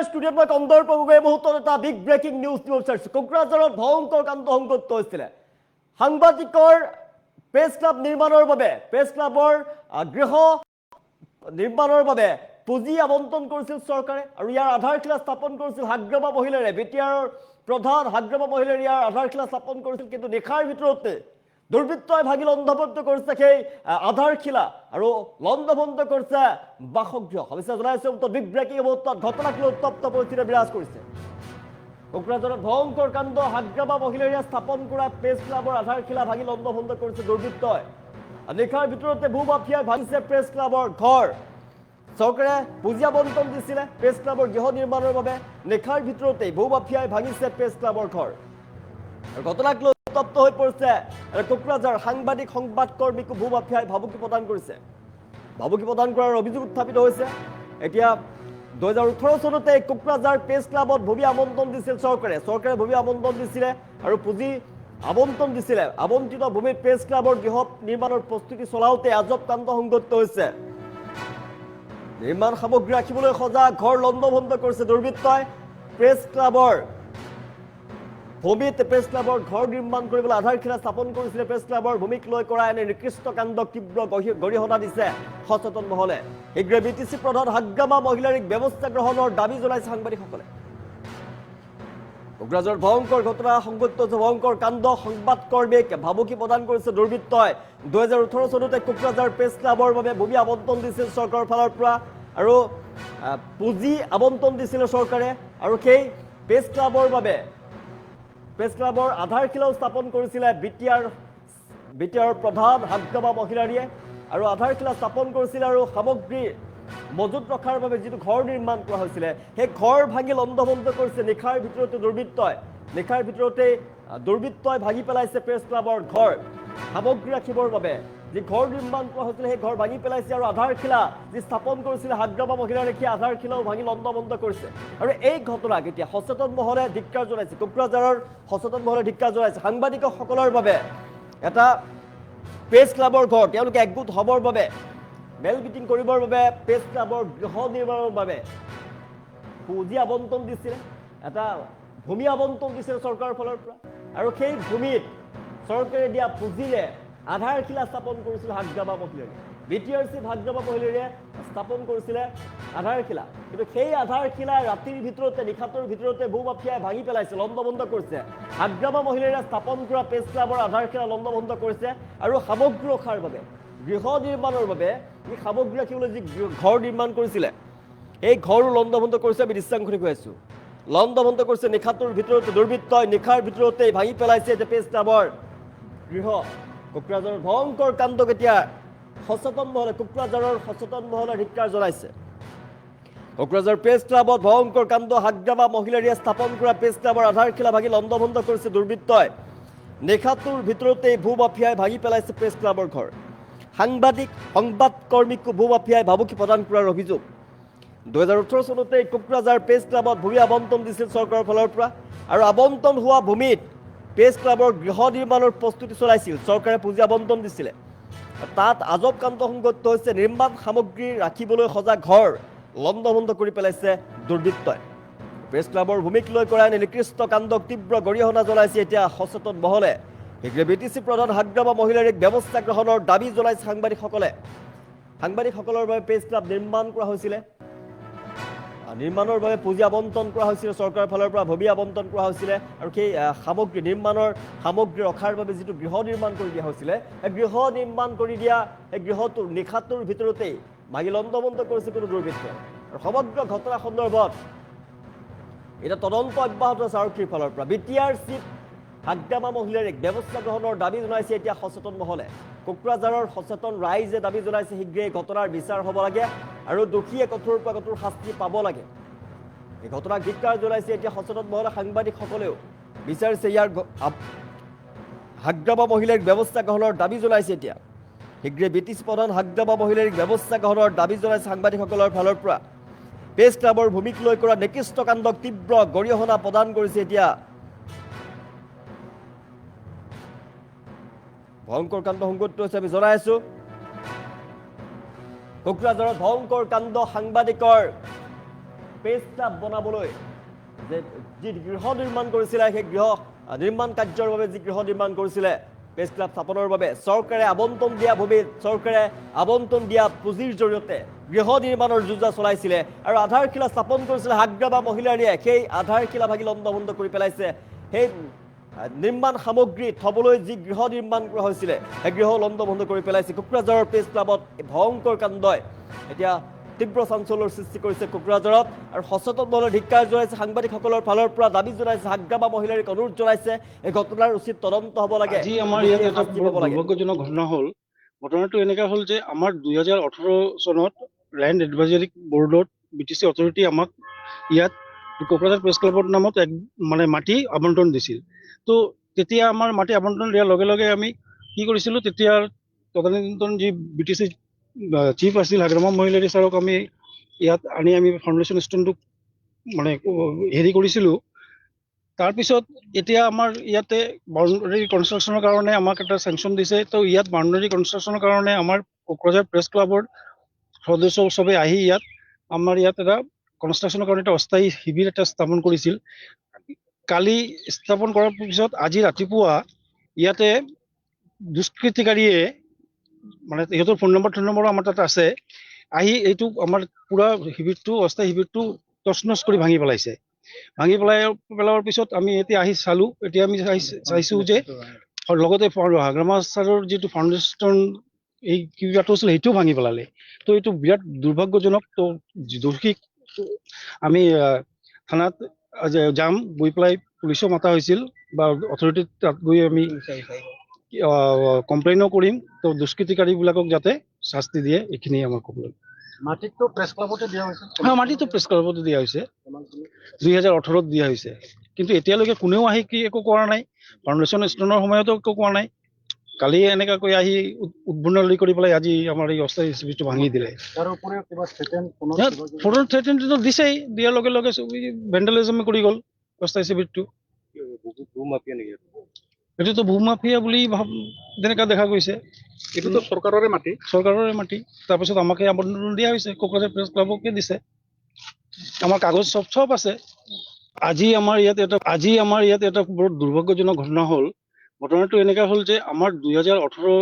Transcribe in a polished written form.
ষ্টুডিঅ'ত মই কন্দৰ প্ৰভুৱে মুহূৰ্তত এটা বিগ ব্ৰেকিং নিউজ দিব বিচাৰিছোঁ। কোকৰাঝাৰত ভয়ংকৰ কাণ্ড সংঘটিত হৈছিলে। সাংবাদিকৰ প্ৰেছ ক্লাব নিৰ্মাণৰ বাবে প্ৰেছ ক্লাবৰ গৃহ নিৰ্মাণৰ বাবে পুঁজি আবণ্টন কৰিছিল চৰকাৰে আৰু ইয়াৰ আধাৰশিলা স্থাপন কৰিছিল হাগ্ৰামা মহিলাৰে। বিটিআৰৰ প্ৰধান হাগ্ৰামা মহিলাৰে ইয়াৰ আধাৰশিলা স্থাপন কৰিছিল, কিন্তু নিশাৰ ভিতৰতে দুৰ্বৃত্তই ভাগি লণ্ডভণ্ড কৰিছে সেই আধাৰশিলা আৰু লণ্ডভণ্ড কৰিছে বাসগৃহ। অৱশ্যে জনাইছে বিগ ব্ৰেকিং মুহূৰ্তত ঘটনাক লৈ উত্তপ্ত পৰিস্থিতি বিৰাজ কৰিছে। কোকৰাঝাৰত ভয়ংকৰ কাণ্ড, হাগ্ৰামা মহিলাৰে স্থাপন কৰা প্ৰেছ ক্লাবৰ আধাৰশিলা ভাগি লণ্ডভণ্ড কৰিছে দুৰ্বৃত্তই। নিশাৰ ভিতৰতে ভূমাফিয়াই ভাঙিছে প্ৰেছ ক্লাবৰ ঘৰ। চৰকাৰে পুঁজি আবণ্টন দিছিলে প্ৰেছ ক্লাবৰ গৃহ নিৰ্মাণৰ বাবে। নিশাৰ ভিতৰতেই ভূমাফিয়াই ভাঙিছে প্ৰেছ ক্লাবৰ ঘৰ। আৰু ঘটনাক লৈ উত্তপ্ত হৈ পৰিছে কোকৰাঝাৰ। সাংবাদিক সংবাদকৰ্মীকো ভূমাফিয়াই ভাবুকি প্ৰদান কৰিছে। ভাবুকি প্ৰদান কৰাৰ অভিযোগ উত্থাপিত হৈছে। এতিয়া 2018 চনতে কোকৰাঝাৰ প্ৰেছ ক্লাবত ভূমি আবণ্টন দিছিল চৰকাৰে। চৰকাৰে ভূমি আবণ্টন দিছিলে আৰু পুঁজি আবণ্টন দিছিলে। আবণ্টিত ভূমিত প্ৰেছ ক্লাবৰ গৃহ নিৰ্মাণৰ প্ৰস্তুতি চলাওঁতে আজব কাণ্ড সংঘটিত হৈছে। নিৰ্মাণ সামগ্ৰী ৰাখিবলৈ সজা ঘৰ লণ্ডভণ্ড কৰিছে দুৰ্বৃত্তই। প্ৰেছ ক্লাবৰ ভূমিত প্ৰেছ ক্লাবৰ ঘৰ নিৰ্মাণ কৰিবলৈ আধাৰশিলা স্থাপন কৰিছিলে প্ৰেছ ক্লাবৰ ভূমিক লৈ কৰা এনে নিকৃষ্ট কাণ্ডক তীব্ৰ গৰিহণা দিছে সচেতন মহলে। শীঘ্ৰে বিটিচি প্ৰধান হাগ্ৰামা মহিলাৰীক ব্যৱস্থা গ্ৰহণৰ দাবী জনাইছে সাংবাদিকসকলে। কোকৰাঝাৰত ভয়ংকৰ ঘটনা সংঘটিত হৈছে, ভয়ংকৰ কাণ্ড। সংবাদকৰ্মীক ভাবুকি প্ৰদান কৰিছে দুৰ্বৃত্তই। 2018 চনতে কোকৰাঝাৰ প্ৰেছ ক্লাবৰ বাবে ভূমি আবণ্টন দিছিল চৰকাৰৰ ফালৰ পৰা আৰু পুঁজি আবণ্টন দিছিলে চৰকাৰে আৰু সেই প্ৰেছ ক্লাবৰ বাবে প্ৰেছ ক্লাবৰ আধাৰশিলাও স্থাপন কৰিছিলে বিটিআৰৰ প্ৰধান হাগ্ৰামা মহিলাৰীয়ে আৰু আধাৰশিলা স্থাপন কৰিছিলে আৰু সামগ্ৰী মজুত ৰখাৰ বাবে যিটো ঘৰ নিৰ্মাণ কৰা হৈছিলে সেই ঘৰ ভাঙি লণ্ডভণ্ড কৰিছে নিশাৰ ভিতৰতে দুৰ্বৃত্তই। নিশাৰ ভিতৰতে দুৰ্বৃত্তই ভাঙি পেলাইছে প্ৰেছ ক্লাবৰ ঘৰ। সামগ্ৰী ৰাখিবৰ বাবে যি ঘৰ নিৰ্মাণ কৰা হৈছিলে সেই ঘৰ ভাঙি পেলাইছে আৰু আধাৰশিলা যি স্থাপন কৰিছিলে হাগ্ৰামা মহিলাৰে সেই আধাৰশিলাও ভাঙি লণ্ডভণ্ড কৰিছে। আৰু এই ঘটনাক এতিয়া সচেতন মহলে ধিক্কাৰ জনাইছে। কোকৰাঝাৰৰ সচেতন মহলে ধিক্কাৰ জনাইছে। সাংবাদিকসকলৰ বাবে এটা প্ৰেছ ক্লাবৰ ঘৰ তেওঁলোকে একগোট হ'বৰ বাবে, মেল মিটিং কৰিবৰ বাবে প্ৰেছ ক্লাবৰ গৃহ নিৰ্মাণৰ বাবে পুঁজি আবণ্টন দিছিলে, এটা ভূমি আবণ্টন দিছিলে চৰকাৰৰ ফালৰ পৰা আৰু সেই ভূমিত চৰকাৰে দিয়া পুঁজিৰে আধাৰশিলা স্থাপন কৰিছিল হাগ্ৰামা মহিলাৰীয়ে। বিটিআৰ চিফ হাগ্ৰামা মহিলাৰীয়ে স্থাপন কৰিছিলে আধাৰশিলা, কিন্তু সেই আধাৰশিলা ৰাতিৰ ভিতৰতে নিশাটোৰ ভিতৰতে ভূমাফিয়াই ভাঙি পেলাইছে, লণ্ডভণ্ড কৰিছে। হাগ্ৰামা মহিলাৰীয়ে স্থাপন কৰা প্ৰেছ ক্লাবৰ আধাৰশিলা লণ্ডভণ্ড কৰিছে আৰু সামগ্ৰী ৰখাৰ বাবে, গৃহ নিৰ্মাণৰ বাবে এই সামগ্ৰী ৰাখিবলৈ যি ঘৰ নিৰ্মাণ কৰিছিলে সেই ঘৰো লণ্ডভণ্ড কৰিছে। আমি দৃশ্যাংশ দেখুৱাই আছোঁ। লণ্ডভণ্ড কৰিছে নিশাটোৰ ভিতৰতে দুৰ্বৃত্তই। নিশাৰ ভিতৰতেই ভাঙি পেলাইছে এতিয়া প্ৰেছ ক্লাবৰ গৃহ। কোকৰাঝাৰৰ ভয়ংকৰ কাণ্ডক এতিয়া সচেতন মহলে, কোকৰাঝাৰৰ সচেতন মহলে ধিক্কাৰ জনাইছে। কোকৰাঝাৰ প্ৰেছ ক্লাবত ভয়ংকৰ কাণ্ড, হাগ্ৰামা মহিলাৰীয়ে স্থাপন কৰা প্ৰেছ ক্লাবৰ আধাৰশিলা ভাঙি লণ্ডভণ্ড কৰিছে দুৰ্বৃত্তই। নিশাটোৰ ভিতৰতেই ভূমাফিয়াই ভাঙি পেলাইছে প্ৰেছ ক্লাবৰ ঘৰ। সাংবাদিক সংবাদকৰ্মীকো ভূমাফিয়াই ভাবুকি প্ৰদান কৰাৰ অভিযোগ। 2018 চনতে কোকৰাঝাৰ প্ৰেছ ক্লাবত ভূমি আবণ্টন দিছিল চৰকাৰৰ ফালৰ পৰা আৰু আবণ্টন হোৱা ভূমিত প্ৰেছ ক্লাবৰ গৃহ নিৰ্মাণৰ প্ৰস্তুতি চলাইছিল চৰকাৰে। পুঁজি আবণ্টন দিছিলে। তাত আজব কাণ্ড সংঘটিত হৈছে। নিৰ্মাণ সামগ্ৰী ৰাখিবলৈ সজা ঘৰ লণ্ডভণ্ড কৰি পেলাইছে দুৰ্বৃত্তই। প্ৰেছ ক্লাবৰ ভূমিক লৈ কৰা এনে নিকৃষ্ট কাণ্ডক তীব্ৰ গৰিহণা জনাইছে এতিয়া সচেতন মহলে। শীঘ্ৰে বিটিচি প্ৰধান হাগ্ৰামা মহিলাৰীক ব্যৱস্থা গ্ৰহণৰ দাবী জনাইছে সাংবাদিকসকলে। সাংবাদিকসকলৰ বাবে প্ৰেছ ক্লাব নিৰ্মাণ কৰা হৈছিলে, নিৰ্মাণৰ বাবে পুঁজি আবণ্টন কৰা হৈছিলে চৰকাৰৰ ফালৰ পৰা, ভূমি আবণ্টন কৰা হৈছিলে আৰু সেই সামগ্ৰী নিৰ্মাণৰ সামগ্ৰী ৰখাৰ বাবে যিটো গৃহ নিৰ্মাণ কৰি দিয়া হৈছিলে সেই গৃহ নিৰ্মাণ কৰি দিয়া সেই গৃহটোৰ নিশাটোৰ ভিতৰতেই ভাগি লণ্ডভণ্ড কৰিছে কোনো দুৰ্বৃত্তই। আৰু সমগ্ৰ ঘটনা সন্দৰ্ভত এতিয়া তদন্ত অব্যাহত আছে আৰক্ষীৰ ফালৰ পৰা। বিটিআৰ চিফ হাগ্ৰামা মহিলাৰীক ব্যৱস্থা গ্ৰহণৰ দাবী জনাইছে এতিয়া সচেতন মহলে। কোকৰাঝাৰৰ সচেতন ৰাইজে দাবী জনাইছে শীঘ্ৰে ঘটনাৰ বিচাৰ হ'ব লাগে আৰু দোষীয়ে কঠোৰ পৰা কঠোৰ শাস্তি পাব লাগে। এই ঘটনাক ধিক্কাৰ জনাইছে এতিয়া সচেতন মহলে। সাংবাদিকসকলেও বিচাৰিছে ইয়াৰ হাগ্ৰামা মহিলাৰীক ব্যৱস্থা গ্ৰহণৰ দাবী জনাইছে এতিয়া। শীঘ্ৰে বিটিচি প্ৰধান হাগ্ৰামা মহিলাৰীক ব্যৱস্থা গ্ৰহণৰ দাবী জনাইছে সাংবাদিকসকলৰ ফালৰ পৰা। প্ৰেছ ক্লাবৰ ভূমিক লৈ কৰা নিকৃষ্ট কাণ্ডক তীব্ৰ গৰিহণা প্ৰদান কৰিছে এতিয়া। ভয়ংকৰ কাণ্ড সংঘটিত হৈছে আমি জনাই আছো। কোকৰাঝাৰত ভয়ংকৰ কাণ্ড, সাংবাদিকৰ প্ৰেছ ক্লাব বনাবলৈ যি গৃহ নিৰ্মাণ কৰিছিলে সেই গৃহ নিৰ্মাণ কাৰ্যৰ বাবে যি গৃহ নিৰ্মাণ কৰিছিলে প্ৰেছ ক্লাব স্থাপনৰ বাবে চৰকাৰে আবণ্টন দিয়া ভূমিত চৰকাৰে আবণ্টন দিয়া পুঁজিৰ জৰিয়তে গৃহ নিৰ্মাণৰ যোজনা চলাইছিলে আৰু আধাৰশিলা স্থাপন কৰিছিলে হাগ্ৰামা মহিলাৰীয়ে। সেই আধাৰশিলা ভাগি লণ্ডভণ্ড কৰি পেলাইছে। সেই নিৰ্মাণ সামগ্ৰী থবলৈ যি গৃহ নিৰ্মাণ কৰা হৈছিলে সেই গৃহ লণ্ডভণ্ড কৰি পেলাইছে। কোকৰাঝাৰৰ প্ৰেছ ক্লাবত ভয়ংকৰ কাণ্ডই এতিয়া তীব্ৰ চাঞ্চল্যৰ সৃষ্টি কৰিছে কোকৰাঝাৰত আৰু সচেতন মহলে ধিক্কাৰ জনাইছে। সাংবাদিকসকলৰ ফালৰ পৰা দাবী জনাইছে, হাগ্ৰামা মহিলাৰীক অনুৰোধ জনাইছে এই ঘটনাৰ উচিত তদন্ত হ'ব লাগে। আজি আমাৰ ইয়াত এটা দুৰ্ভাগ্যজনক ঘটনা হ'ল। ঘটনাটো এনেকুৱা হ'ল যে আমাৰ 2018 চনত লেণ্ড এডভাইজৰী বৰ্ডত BTC অথৰিটি আমাক ইয়াত কোকৰাঝাৰ প্ৰেছ ক্লাবৰ নামত মানে মাটি আবণ্টন দিছিল। তো তেতিয়া আমাৰ মাটি আবণ্টন দিয়াৰ লগে লগে আমি কি কৰিছিলোঁ, তেতিয়া তদানীন্তন যি BTC চিফ আছিল হাগ্ৰামা মহিলাৰী ছাৰক আমি ইয়াত আনি আমি ফাউণ্ডেশ্যন ষ্টোনটো মানে হেৰি কৰিছিলোঁ। তাৰপিছত এতিয়া আমাৰ ইয়াতে বাউণ্ডাৰী কনষ্ট্ৰাকশ্যনৰ কাৰণে আমাক এটা চেংচন দিছে। তো ইয়াত বাউণ্ডাৰী কনষ্ট্ৰাকশ্যনৰ কাৰণে আমাৰ কোকৰাঝাৰ প্ৰেছ ক্লাবৰ সদস্য চবে আহি ইয়াত আমাৰ ইয়াত এটা কনষ্ট্ৰাকশ্যনৰ কাৰণে এটা অস্থায়ী শিবিৰ এটা স্থাপন কৰিছিল। কালি স্থাপন কৰাৰ পিছত আজি ৰাতিপুৱা ইয়াতে দুষ্কৃতিকাৰীয়ে মানে সিহঁতৰ ফোন নম্বৰ আমাৰ তাত আছে, আহি এইটো আমাৰ পুৰা শিবিৰটো অস্থায়ী শিবিৰটো তছনছ কৰি ভাঙি পেলাইছে। ভাঙি পেলোৱাৰ পিছত আমি এতিয়া আহি চালোঁ। এতিয়া আমি চাইছোঁ যে লগতে হাগ্ৰামা ছাৰৰ যিটো ফাউণ্ডেশ্যন এই কিবাটো আছিল সেইটোও ভাঙি পেলালে। তো এইটো বিৰাট দুৰ্ভাগ্যজনক। তো দোষীক আমি থানাত যাম, গৈ পেলাই পুলিচো মাতা হৈছিল বা অথৰিটিত তাত গৈ আমি কমপ্লেইনো কৰিম। তো দুষ্কৃতিকাৰীবিলাকক যাতে শাস্তি দিয়ে, এইখিনিয়ে আমাৰ ক'বলৈ। মাটিটো প্ৰেছ ক্লাবতে দিয়া হৈছে। মাটিটো প্ৰেছ ক্লাবতে দিয়া হৈছে, 2018ত দিয়া হৈছে। কিন্তু এতিয়ালৈকে কোনেও আহি একো কৰা নাই। ফাউণ্ডেশ্যন ষ্টোনৰ সময়তো একো কোৱা নাই। কালি এনেকুৱাকৈ আহি উদ্ভণ্ডালি কৰি পেলাই আজি আমাৰ এই অস্থায়ী শিবিৰটো ভাঙি দিলে। ফোনত থ্ৰেটেনটো দিছেই, দিয়াৰ লগে লগে ভেণ্ডালিজম কৰি গ'ল অস্থায়ী শিবিৰটো। এইটোতো ভূমাফিয়া বুলি তেনেকুৱা দেখা গৈছে। এইটোতো চৰকাৰৰে মাটি। তাৰপিছত আমাকে আবণ্টন দিয়া হৈছে, কোকৰাঝাৰ প্ৰেছ ক্লাবকে দিছে। আমাৰ কাগজ চব আছে। আজি আমাৰ ইয়াত এটা বৰ দুৰ্ভাগ্যজনক ঘটনা হ'ল। ঘটনাটো এনেকুৱা হ'ল যে আমাৰ 2018